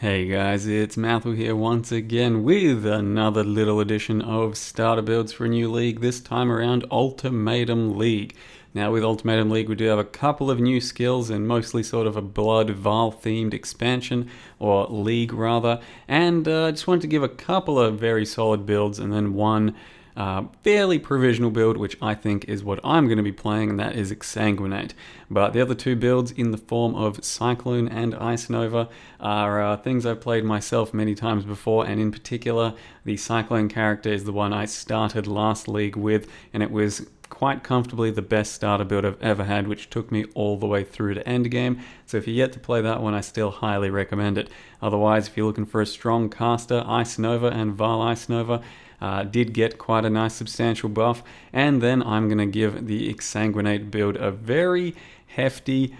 Hey guys, it's Matthew here once again with another little edition of starter builds for a new league, this time around Ultimatum League. Now with Ultimatum League we do have a couple of new skills and mostly sort of a Blood Val themed expansion, or league rather, and I just wanted to give a couple of very solid builds and then one fairly provisional build, which I think is what I'm going to be playing, and that is Exsanguinate. But the other two builds in the form of Cyclone and Ice Nova are things I've played myself many times before, and in particular, the Cyclone character is the one I started last league with, and it was quite comfortably the best starter build I've ever had, which took me all the way through to endgame. So if you're yet to play that one, I still highly recommend it. Otherwise, if you're looking for a strong caster, Ice Nova and Val Ice Nova did get quite a nice substantial buff. And then I'm going to give the Exsanguinate build a very hefty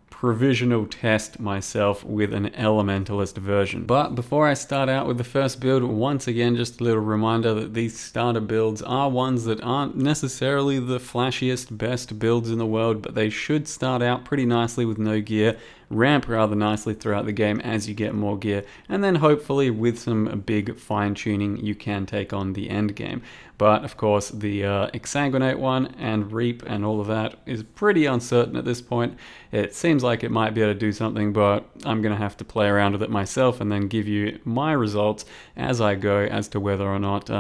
provisional test myself with an Elementalist version. But before I start out with the first build, once again, just a little reminder that these starter builds are ones that aren't necessarily the flashiest, best builds in the world, but they should start out pretty nicely with no gear, ramp rather nicely throughout the game as you get more gear, and then hopefully with some big fine tuning you can take on the end game. But of course the Exsanguinate one and Reap and all of that is pretty uncertain at this point. It seems like it might be able to do something, but I'm going to have to play around with it myself and then give you my results as I go as to whether or not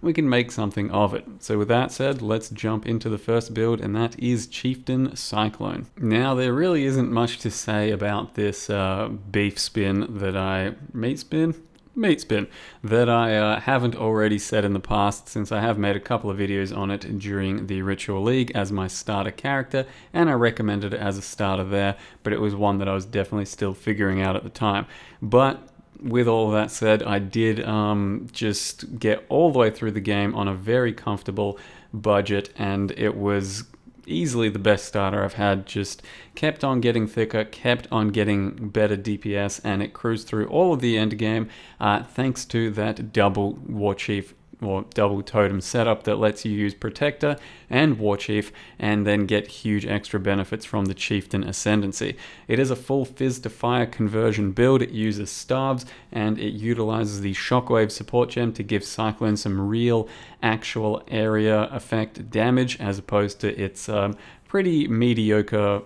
we can make something of it. So with that said, let's jump into the first build, and that is Chieftain Cyclone. Now there really isn't much to say about this beef spin that I... meat spin that I haven't already said in the past, since I have made a couple of videos on it during the Ritual League as my starter character, and I recommended it as a starter there, but it was one that I was definitely still figuring out at the time. But with all that said, I did just get all the way through the game on a very comfortable budget, and it was easily the best starter I've had. Just kept on getting thicker, kept on getting better DPS, and it cruised through all of the end game thanks to that double War Chief or double totem setup that lets you use Protector and War Chief and then get huge extra benefits from the Chieftain Ascendancy. It is a full Fizz to Fire conversion build. It uses Staves and it utilizes the Shockwave support gem to give Cyclone some real actual area effect damage, as opposed to its pretty mediocre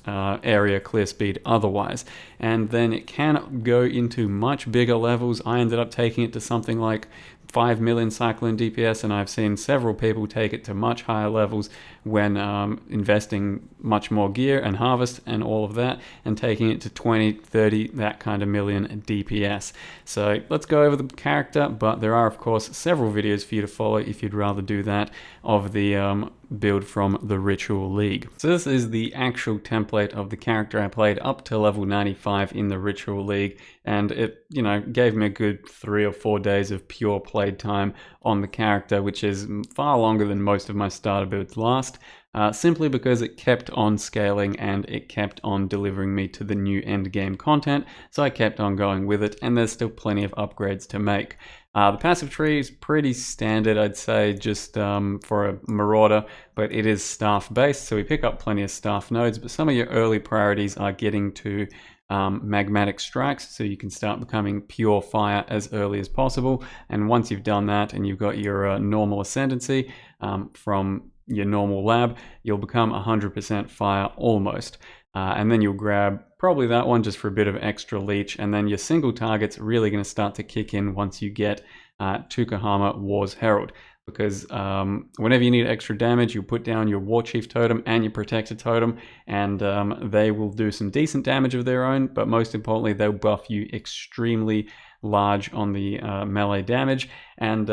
area clear speed otherwise. And then it can go into much bigger levels. I ended up taking it to something like 5 million Cyclone DPS, and I've seen several people take it to much higher levels when investing much more gear and harvest and all of that, and taking it to 20, 30, that kind of million DPS. So let's go over the character, but there are of course several videos for you to follow if you'd rather do that, of the build from the Ritual League. So this is the actual template of the character I played up to level 95 in the Ritual League, and it, you know, gave me a good 3 or 4 days of pure played time on the character, which is far longer than most of my starter builds last. Simply because it kept on scaling and it kept on delivering me to the new end game content, so I kept on going with it, and there's still plenty of upgrades to make. The passive tree is pretty standard, I'd say, just for a Marauder, but it is staff based, so we pick up plenty of staff nodes, but some of your early priorities are getting to magmatic strikes, so you can start becoming pure fire as early as possible. And once you've done that and you've got your normal ascendancy from your normal lab, you'll become 100% fire almost. And then you'll grab probably that one just for a bit of extra leech, and then your single target's really going to start to kick in once you get Tukahama War's Herald. Because whenever you need extra damage, you put down your War Chief totem and your Protector totem, and they will do some decent damage of their own, but most importantly, they'll buff you extremely large on the melee damage. And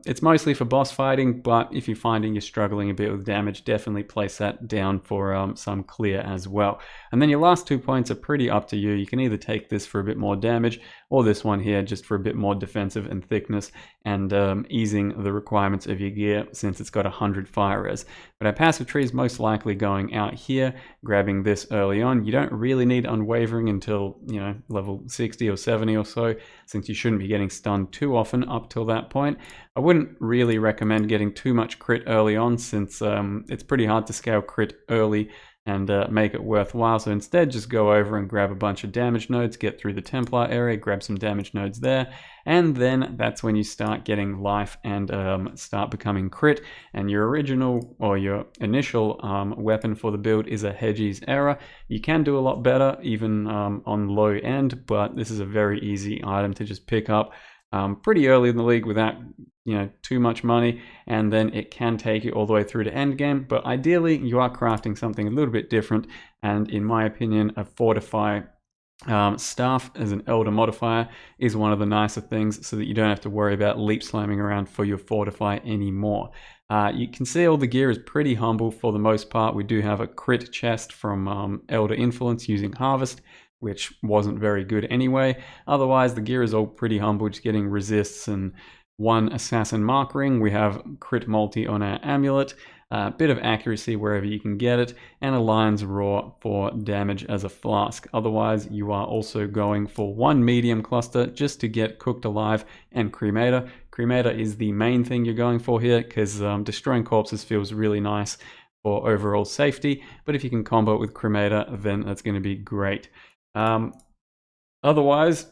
it's mostly for boss fighting, but if you're finding you're struggling a bit with damage, definitely place that down for some clear as well. And then your last 2 points are pretty up to you. You can either take this for a bit more damage, or this one here just for a bit more defensive and thickness, and easing the requirements of your gear since it's got 100 fire res. But our passive tree is most likely going out here, grabbing this early on. You don't really need Unwavering until, you know, level 60 or 70 or so, since you shouldn't be getting stunned too often up till that point. I wouldn't really recommend getting too much crit early on, since it's pretty hard to scale crit early and make it worthwhile. So instead, just go over and grab a bunch of damage nodes, get through the Templar area, grab some damage nodes there, and then that's when you start getting life and start becoming crit. And your original or your initial weapon for the build is a Hedgie's Error. You can do a lot better even on low end, but this is a very easy item to just pick up pretty early in the league without too much money, and then it can take you all the way through to end game. But ideally you are crafting something a little bit different, and in my opinion a Fortify staff as an Elder modifier is one of the nicer things, so that you don't have to worry about leap slamming around for your Fortify anymore. You can see all the gear is pretty humble for the most part. We do have a crit chest from Elder Influence using Harvest, which wasn't very good anyway. Otherwise the gear is all pretty humble, just getting resists and one assassin mark ring. We have crit multi on our amulet, a bit of accuracy wherever you can get it, and a lion's roar for damage as a flask. Otherwise you are also going for one medium cluster just to get cooked alive and cremator. Cremator is the main thing you're going for here, because destroying corpses feels really nice for overall safety, but if you can combo it with cremator, then that's going to be great. Otherwise,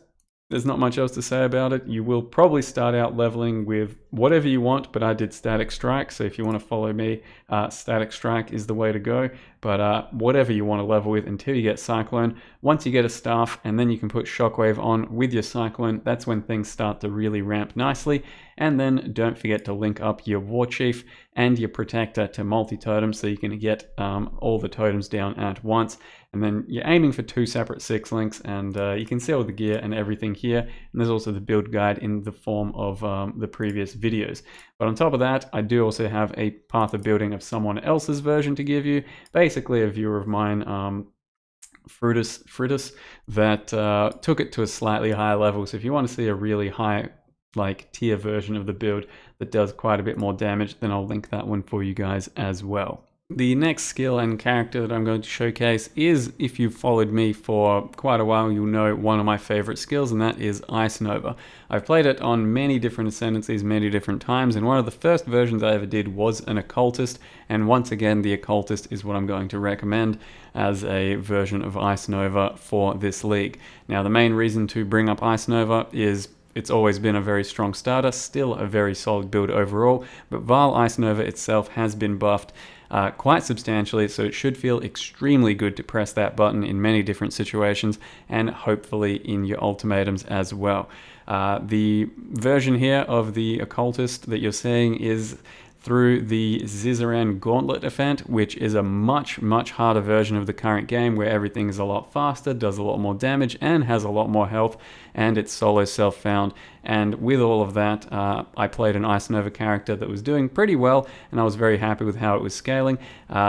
there's not much else to say about it. You will probably start out leveling with whatever you want, but I did Static Strike, so if you want to follow me, Static Strike is the way to go. But whatever you want to level with until you get Cyclone. Once you get a staff, and then you can put Shockwave on with your Cyclone, that's when things start to really ramp nicely. And then don't forget to link up your War Chief and your Protector to multi-totem, so you can get all the totems down at once. And then you're aiming for 2 separate 6 links, and you can see all the gear and everything here. And there's also the build guide in the form of the previous videos. But on top of that, I do also have a path of building of someone else's version to give you. Basically a viewer of mine, Frutus, that took it to a slightly higher level. So if you want to see a really high tier version of the build that does quite a bit more damage, then I'll link that one for you guys as well. The next skill and character that I'm going to showcase is, if you've followed me for quite a while, you'll know one of my favorite skills, and that is Ice Nova. I've played it on many different ascendancies, many different times, and one of the first versions I ever did was an Occultist, and once again the Occultist is what I'm going to recommend as a version of Ice Nova for this league. Now the main reason to bring up Ice Nova is it's always been a very strong starter, still a very solid build overall, but while Ice Nova itself has been buffed quite substantially, so it should feel extremely good to press that button in many different situations, and hopefully in your ultimatums as well. The version here of the Occultist that you're seeing is through the Zizaran Gauntlet event, which is a much harder version of the current game, where everything is a lot faster, does a lot more damage, and has a lot more health, and it's solo self-found. And with all of that, I played an Ice Nova character that was doing pretty well, and I was very happy with how it was scaling.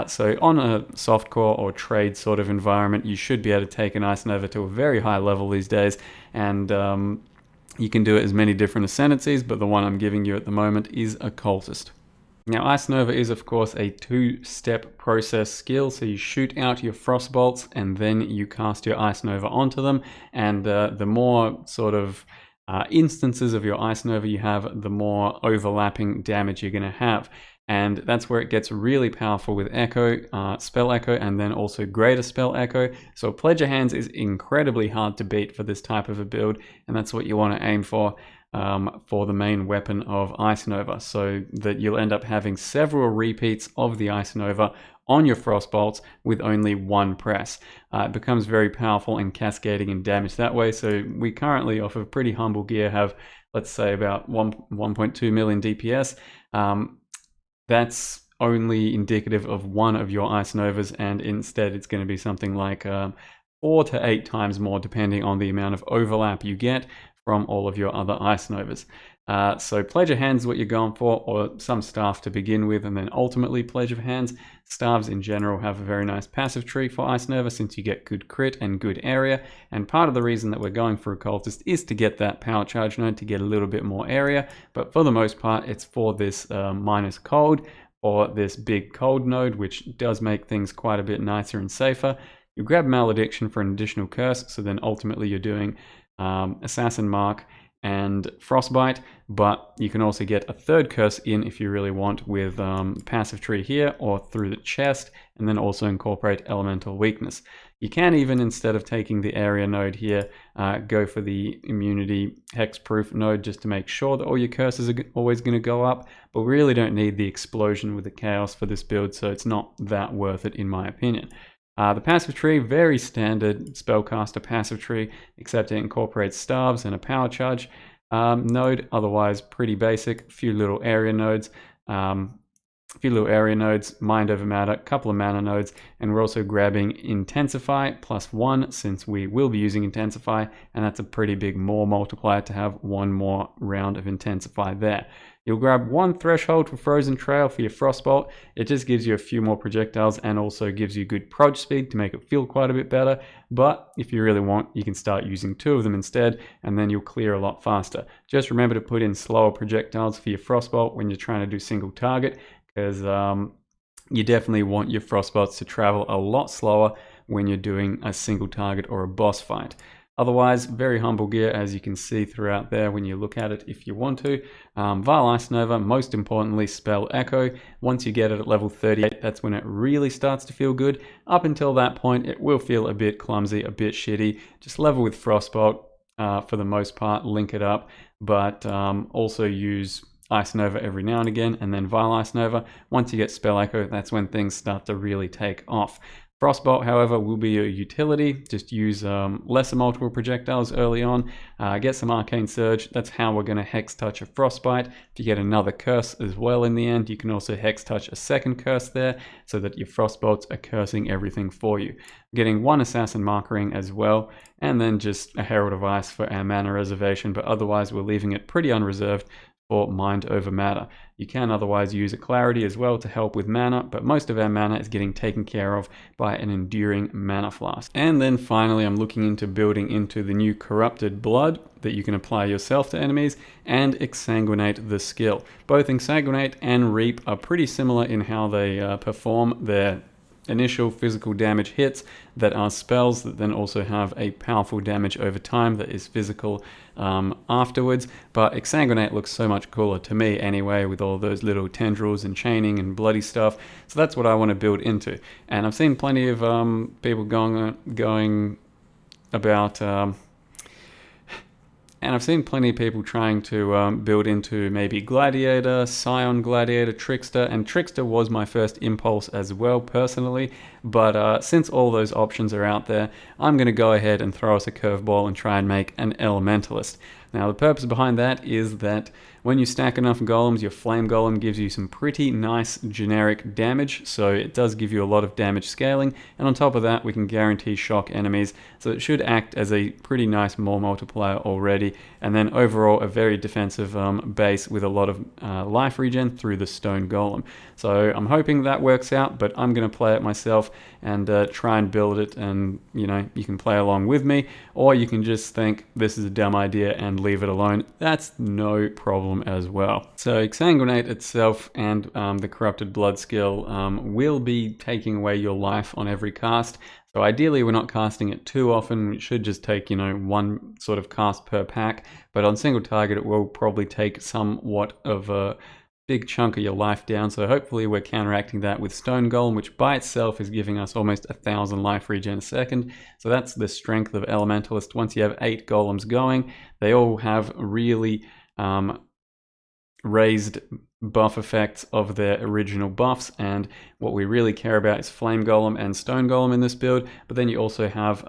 So on a softcore or trade sort of environment, you should be able to take an Ice Nova to a very high level these days, and you can do it as many different ascendancies, but the one I'm giving you at the moment is Occultist. Now, Ice Nova is, of course, a 2-step process skill, so you shoot out your frost bolts and then you cast your Ice Nova onto them, and the more sort of instances of your Ice Nova you have, the more overlapping damage you're going to have. And that's where it gets really powerful with Echo, Spell Echo, and then also Greater Spell Echo. So Pledge of Hands is incredibly hard to beat for this type of a build, and that's what you want to aim for the main weapon of Ice Nova, so that you'll end up having several repeats of the Ice Nova on your frost bolts with only one press. It becomes very powerful and cascading in damage that way. So we currently, off of pretty humble gear, have, let's say, about 1.2 million DPS. That's only indicative of one of your Ice Novas, and instead it's going to be something like 4 to 8 times more, depending on the amount of overlap you get from all of your other Ice Novas. So Pledge of Hands is what you're going for, or some staff to begin with, and then ultimately Pledge of Hands. Staves in general have a very nice passive tree for Ice Nova, since you get good crit and good area, and part of the reason that we're going for Occultist is to get that power charge node to get a little bit more area, but for the most part it's for this minus cold, or this big cold node, which does make things quite a bit nicer and safer. You grab Malediction for an additional curse, so then ultimately you're doing Assassin Mark and Frostbite, but you can also get a third curse in if you really want with passive tree here or through the chest, and then also incorporate elemental weakness. You can even, instead of taking the area node here, go for the immunity hexproof node just to make sure that all your curses are always going to go up, but we really don't need the explosion with the chaos for this build, so it's not that worth it in my opinion. The passive tree, very standard spellcaster passive tree, except it incorporates staves and a power charge node, otherwise pretty basic. A few little area nodes, mind over matter, a couple of mana nodes, and we're also grabbing Intensify +1 since we will be using Intensify, and that's a pretty big more multiplier to have one more round of Intensify there. You'll grab one Threshold for Frozen Trail for your Frostbolt. It just gives you a few more projectiles and also gives you good proj speed to make it feel quite a bit better. But if you really want, you can start using 2 of them instead, and then you'll clear a lot faster. Just remember to put in slower projectiles for your Frostbolt when you're trying to do single target, because you definitely want your Frostbolts to travel a lot slower when you're doing a single target or a boss fight. Otherwise, very humble gear, as you can see throughout there when you look at it if you want to. Vile Ice Nova, most importantly, Spell Echo. Once you get it at level 38, that's when it really starts to feel good. Up until that point, it will feel a bit clumsy, a bit shitty. Just level with Frostbolt for the most part, link it up, but also use Ice Nova every now and again, and then Vile Ice Nova. Once you get Spell Echo, that's when things start to really take off. Frostbolt, however, will be your utility. Just use lesser multiple projectiles early on. Get some Arcane Surge. That's how we're going to Hex Touch a Frostbite. If you get another curse as well in the end, you can also Hex Touch a second curse there, so that your Frostbolts are cursing everything for you. Getting one Assassin Markering as well, and then just a Herald of Ice for our mana reservation, but otherwise we're leaving it pretty unreserved for mind over matter. You can otherwise use a Clarity as well to help with mana, but most of our mana is getting taken care of by an Enduring Mana Flask. And then finally, I'm looking into building into the new Corrupted Blood that you can apply yourself to enemies, and Exsanguinate the skill. Both Exsanguinate and Reap are pretty similar in how they perform their initial physical damage hits that are spells that then also have a powerful damage over time that is physical afterwards. But Exsanguinate looks so much cooler to me anyway, with all those little tendrils and chaining and bloody stuff. So that's what I want to build into. And I've seen plenty of people going about and I've seen plenty of people trying to build into maybe Gladiator, Scion Gladiator, Trickster, and Trickster was my first impulse as well personally, but since all those options are out there, I'm going to go ahead and throw us a curveball and try and make an Elementalist. Now the purpose behind that is that when you stack enough golems, your flame golem gives you some pretty nice generic damage, so it does give you a lot of damage scaling, and on top of that we can guarantee shock enemies, so it should act as a pretty nice more multiplier already, and then overall a very defensive base with a lot of life regen through the stone golem. So I'm hoping that works out, but I'm going to play it myself and try and build it, and you can play along with me, or you can just think this is a dumb idea and leave it alone. That's no problem as well. So Exsanguinate itself and the Corrupted Blood skill will be taking away your life on every cast. So ideally we're not casting it too often. It should just take, one sort of cast per pack, but on single target it will probably take somewhat of a big chunk of your life down, so hopefully we're counteracting that with Stone Golem, which by itself is giving us almost 1,000 life regen a second. So that's the strength of Elementalist. Once you have 8 golems going, they all have really raised buff effects of their original buffs, and what we really care about is Flame Golem and Stone Golem in this build, but then you also have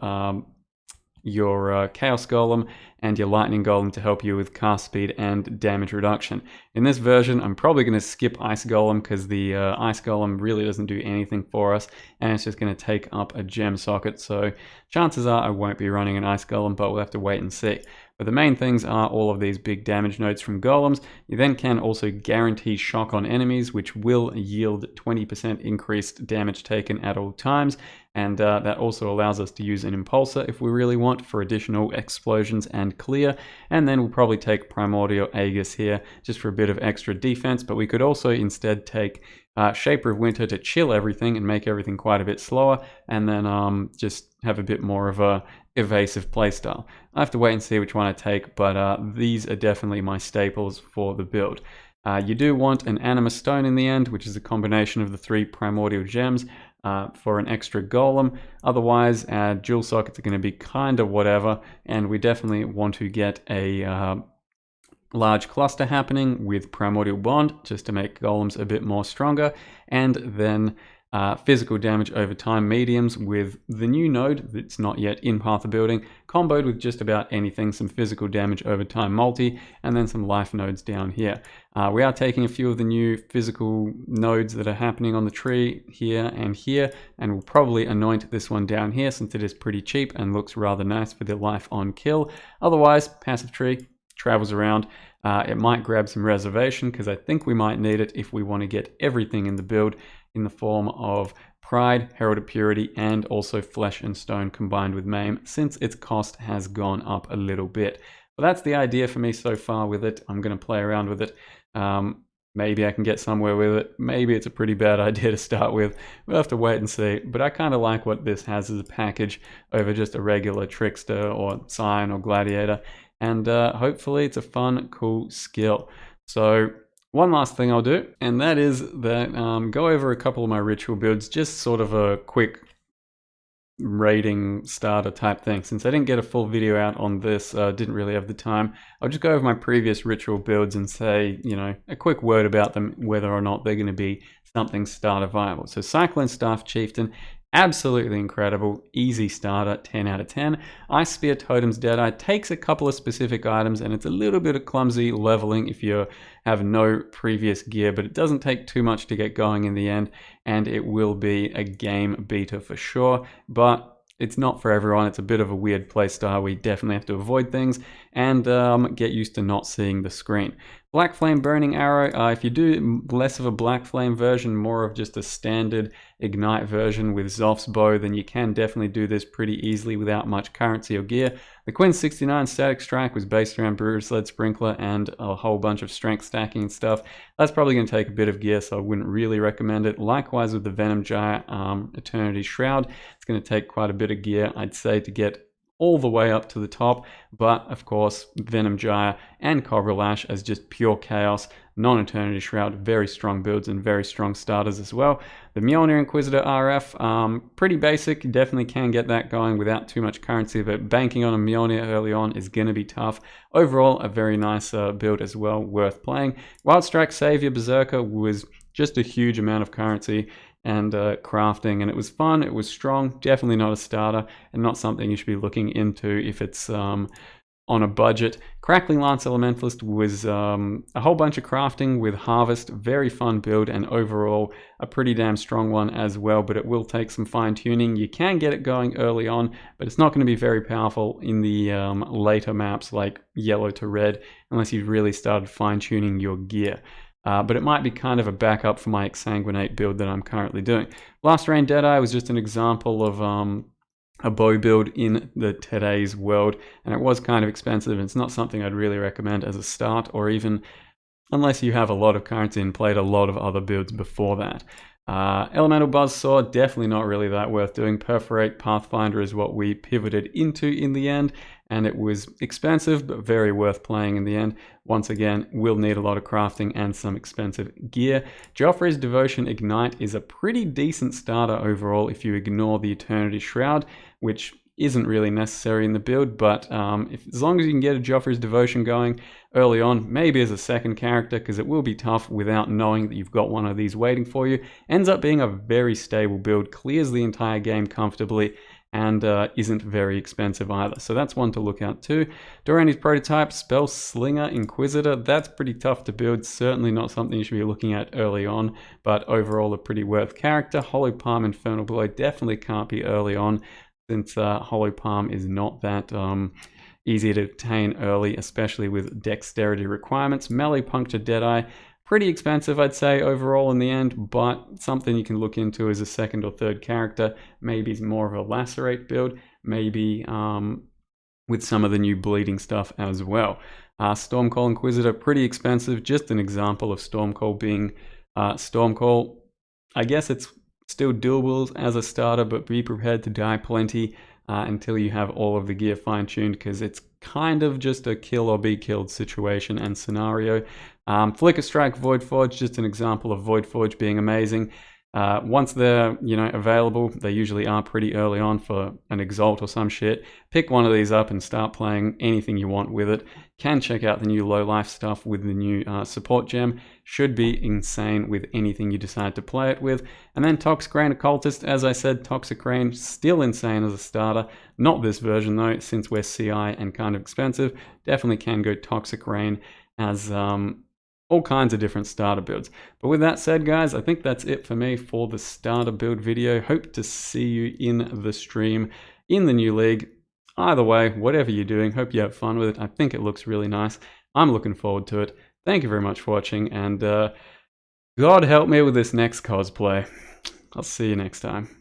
your Chaos Golem and your Lightning Golem to help you with cast speed and damage reduction. In this version, I'm probably going to skip Ice Golem because the Ice Golem really doesn't do anything for us, and it's just going to take up a gem socket, so chances are I won't be running an Ice Golem, but we'll have to wait and see. But the main things are all of these big damage nodes from golems. You then can also guarantee shock on enemies, which will yield 20% increased damage taken at all times. And that also allows us to use an impulsor if we really want for additional explosions and clear. And then we'll probably take Primordial Aegis here just for a bit of extra defense. But we could also instead take Shaper of Winter to chill everything and make everything quite a bit slower. And then just have a bit more of a evasive playstyle. I have to wait and see which one I take, but these are definitely my staples for the build. You do want an Anima Stone in the end, which is a combination of the 3 Primordial Gems for an extra Golem. Otherwise, dual sockets are going to be kind of whatever, and we definitely want to get a large cluster happening with Primordial Bond, just to make Golems a bit more stronger, and then physical damage over time mediums with the new node that's not yet in Path of Building, comboed with just about anything, some physical damage over time multi, and then some life nodes down here. We are taking a few of the new physical nodes that are happening on the tree here, and we'll probably anoint this one down here since it is pretty cheap and looks rather nice for the life on kill. Otherwise, passive tree travels around. It might grab some reservation because I think we might need it if we want to get everything in the build in the form of Pride, Herald of Purity, and also Flesh and Stone combined with Maim, since its cost has gone up a little bit. But that's the idea for me so far with it. I'm going to play around with it. Maybe I can get somewhere with it. Maybe it's a pretty bad idea to start with. We'll have to wait and see. But I kind of like what this has as a package over just a regular Trickster or Scion or Gladiator. And hopefully it's a fun, cool skill. So one last thing I'll do, and that is that go over a couple of my ritual builds, just sort of a quick rating starter type thing. Since I didn't get a full video out on this, didn't really have the time, I'll just go over my previous ritual builds and say, you know, a quick word about them, whether or not they're going to be something starter viable. So Cyclone Staff Chieftain, absolutely incredible, easy starter, 10 out of 10. Ice Spear Totem's Deadeye takes a couple of specific items, and it's a little bit of clumsy leveling if you have no previous gear, but it doesn't take too much to get going in the end, and it will be a game beater for sure. But it's not for everyone. It's a bit of a weird playstyle. We definitely have to avoid things and get used to not seeing the screen. Black Flame Burning Arrow, if you do less of a Black Flame version, more of just a standard Ignite version with Zoph's bow, then you can definitely do this pretty easily without much currency or gear. The Quinn 69 Static Strike was based around Brewer's Sled Sprinkler and a whole bunch of strength stacking and stuff. That's probably going to take a bit of gear, so I wouldn't really recommend it. Likewise with the Venom Gyre Eternity Shroud, it's going to take quite a bit of gear, I'd say, to get all the way up to the top, but of course Venom Gyre and Cobra Lash as just pure chaos, non-Eternity Shroud, very strong builds and very strong starters as well. The Mjolnir Inquisitor RF, pretty basic, definitely can get that going without too much currency, but banking on a Mjolnir early on is going to be tough. Overall, a very nice build as well, worth playing. Wild Strike Savior Berserker was just a huge amount of currency and crafting, and it was fun, it was strong, definitely not a starter and not something you should be looking into if it's on a budget. Crackling Lance Elementalist was a whole bunch of crafting with Harvest, very fun build and overall a pretty damn strong one as well, but it will take some fine tuning. You can get it going early on, but it's not going to be very powerful in the later maps like yellow to red unless you've really started fine tuning your gear. But it might be kind of a backup for my Exsanguinate build that I'm currently doing. Blast Rain Deadeye was just an example of a bow build in the today's world, and it was kind of expensive, and it's not something I'd really recommend as a start, or even unless you have a lot of currency and played a lot of other builds before that. Elemental Buzzsaw, definitely not really that worth doing. Perforate Pathfinder is what we pivoted into in the end, and it was expensive but very worth playing in the end. Once again, will need a lot of crafting and some expensive gear. Joffrey's Devotion Ignite is a pretty decent starter overall if you ignore the Eternity Shroud, which isn't really necessary in the build, but as long as you can get a Joffrey's Devotion going early on, maybe as a second character, because it will be tough without knowing that you've got one of these waiting for you, ends up being a very stable build, clears the entire game comfortably, and isn't very expensive either. So that's one to look out too. Dorani's Prototype, Spell Slinger Inquisitor, that's pretty tough to build, certainly not something you should be looking at early on, but overall a pretty worth character. Hollow Palm Infernal Blow definitely can't be early on, since Hollow Palm is not that easy to obtain early, especially with dexterity requirements. Melee Puncture Deadeye, pretty expensive I'd say overall in the end, but something you can look into as a second or third character. Maybe it's more of a Lacerate build, maybe with some of the new bleeding stuff as well. Stormcall Inquisitor, pretty expensive, just an example of Stormcall being Stormcall. I guess it's still doable as a starter, but be prepared to die plenty. until you have all of the gear fine-tuned, because it's kind of just a kill or be killed situation and scenario. Flicker Strike, Void Forge, just an example of Void Forge being amazing. Once they're available, they usually are pretty early on for an Exalt or some shit. Pick one of these up and start playing anything you want with it. Can check out the new low life stuff with the new support gem. Should be insane with anything you decide to play it with. And then Toxic Rain Occultist, as I said, Toxic Rain still insane as a starter. Not this version though, since we're CI and kind of expensive. Definitely can go Toxic Rain as all kinds of different starter builds. But with that said, guys, I think that's it for me for the starter build video. Hope to see you in the stream in the new league. Either way, whatever you're doing, hope you have fun with it. I think it looks really nice. I'm looking forward to it. Thank you very much for watching, and God help me with this next cosplay. I'll see you next time.